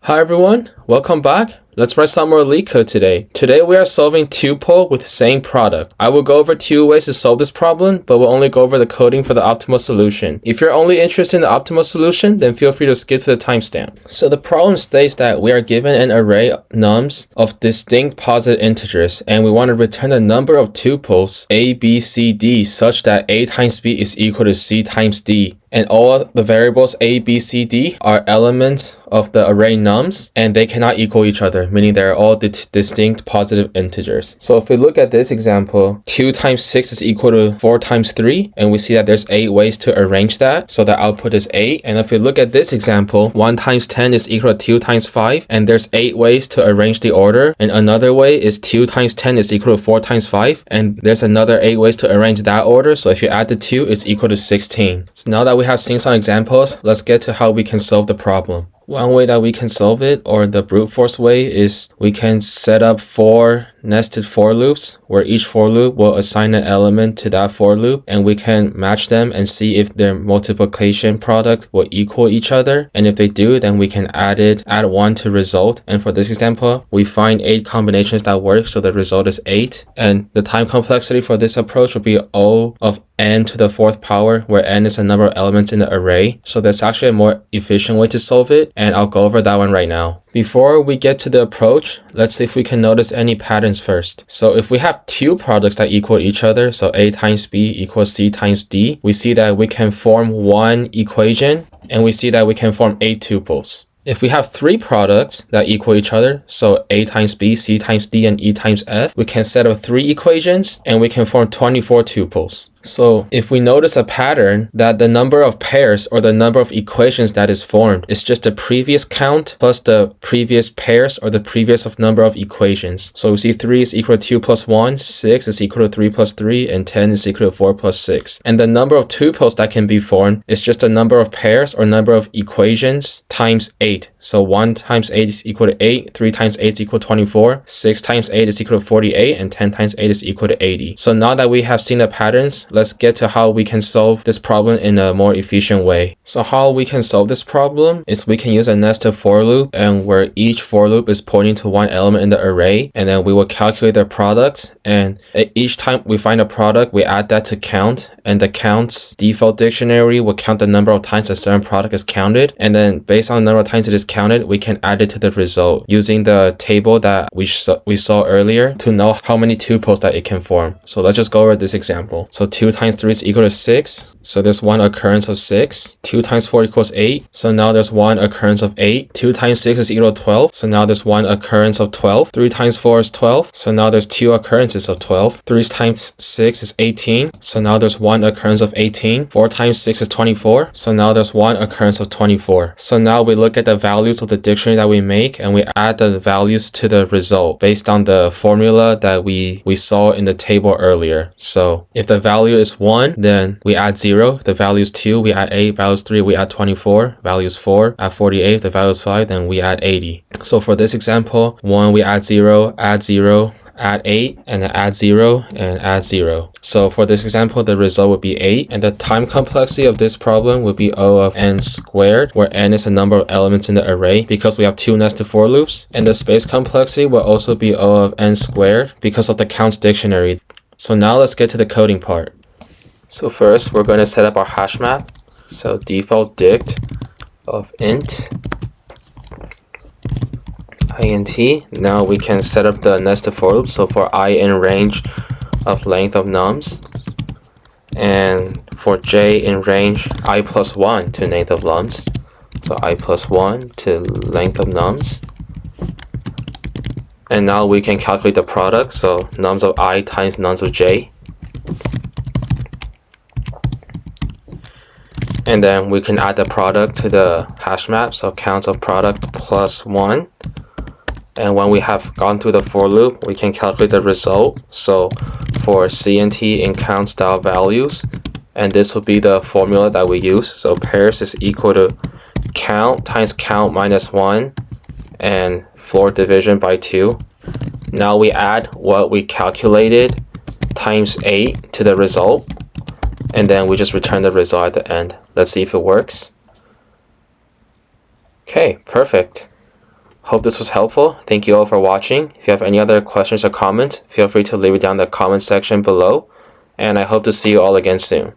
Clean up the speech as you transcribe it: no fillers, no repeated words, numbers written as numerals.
Hi everyone, welcome back. Let's write some more Leetcode today. Today we are solving tuple with same product. I will go over 2 ways to solve this problem, but we'll only go over the coding for the optimal solution. If you're only interested in the optimal solution, then feel free to skip to the timestamp. So the problem states that we are given an array of nums of distinct positive integers, and we want to return the number of tuples a, b, c, d such that a times b is equal to c times d. And all the variables a, b, c, d are elements of the array nums, and they cannot equal each other, meaning they're all distinct positive integers. So if we look at this example, 2 times 6 is equal to 4 times 3, and we see that there's 8 ways to arrange that, so the output is 8. And if we look at this example, 1 times 10 is equal to 2 times 5, and there's 8 ways to arrange the order. And another way is 2 times 10 is equal to 4 times 5, and there's another 8 ways to arrange that order, so if you add the 2, it's equal to 16. So now that we have seen some examples, let's get to how we can solve the problem. One way that we can solve it, or the brute force way, is we can set up 4 nested for loops where each for loop will assign an element to that for loop, and we can match them and see if their multiplication product will equal each other. And if they do, then we can add 1 to result. And for this example, we find 8 combinations that work, so the result is 8. And the time complexity for this approach will be O of n to the 4th power, where n is the number of elements in the array. So that's actually a more efficient way to solve it, and I'll go over that one right now. Before we get to the approach, let's see if we can notice any patterns first. So if we have 2 products that equal each other, so a times b equals c times d, we see that we can form one equation, and we see that we can form 8 tuples. If we have 3 products that equal each other, so a times b, c times d, and e times f, we can set up 3 equations, and we can form 24 tuples. So if we notice a pattern that the number of pairs or the number of equations that is formed is just the previous count plus the previous pairs or the previous of number of equations. So we see 3 is equal to 2 plus 1, 6 is equal to 3 plus 3, and 10 is equal to 4 plus 6. And the number of tuples that can be formed is just the number of pairs or number of equations times 8. So 1 times 8 is equal to 8, 3 times 8 is equal to 24, 6 times 8 is equal to 48, and 10 times 8 is equal to 80. So now that we have seen the patterns, let's get to how we can solve this problem in a more efficient way. So how we can solve this problem is we can use a nested for loop, and where each for loop is pointing to one element in the array, and then we will calculate their product, and each time we find a product, we add that to count, and the count's default dictionary will count the number of times a certain product is counted, and then based on the number of times it is counted, we can add it to the result using the table that we saw earlier to know how many tuples that it can form. So let's just go over this example. So 2 times 3 is equal to 6. So there's one occurrence of 6. 2 times 4 equals 8. So now there's one occurrence of 8. 2 times 6 is equal to 12. So now there's one occurrence of 12. 3 times 4 is 12. So now there's 2 occurrences of 12. 3 times 6 is 18. So now there's one occurrence of 18. 4 times 6 is 24. So now there's one occurrence of 24. So now we look at the values of the dictionary that we make, and we add the values to the result based on the formula that we saw in the table earlier. So if the value is 1, then we add 0. If the value is 2, we add 8. Value is 3, we add 24. Value is 4, add 48. If the value is 5, then we add 80. So for this example, 1, we add 0, add 0, add 8, and then add 0, and add 0. So for this example, the result would be 8, and the time complexity of this problem would be O of n squared, where n is the number of elements in the array because we have 2 nested for loops, and the space complexity will also be O of n squared because of the counts dictionary. So now let's get to the coding part. So first, we're going to set up our hash map. So default dict of int int. Now we can set up the nested for loop. So for I in range of length of nums, and for j in range I plus 1 to length of nums. So I plus 1 to length of nums. And now we can calculate the product. So nums of I times nums of j. And then we can add the product to the hash map. So counts of product plus 1. And when we have gone through the for loop, we can calculate the result. So for C and T in count style values, and this will be the formula that we use. So pairs is equal to count times count minus 1 and floor division by 2. Now we add what we calculated times 8 to the result, and then we just return the result at the end. Let's see if it works. Okay, perfect. Hope this was helpful. Thank you all for watching. If you have any other questions or comments, feel free to leave it down in the comment section below. And I hope to see you all again soon.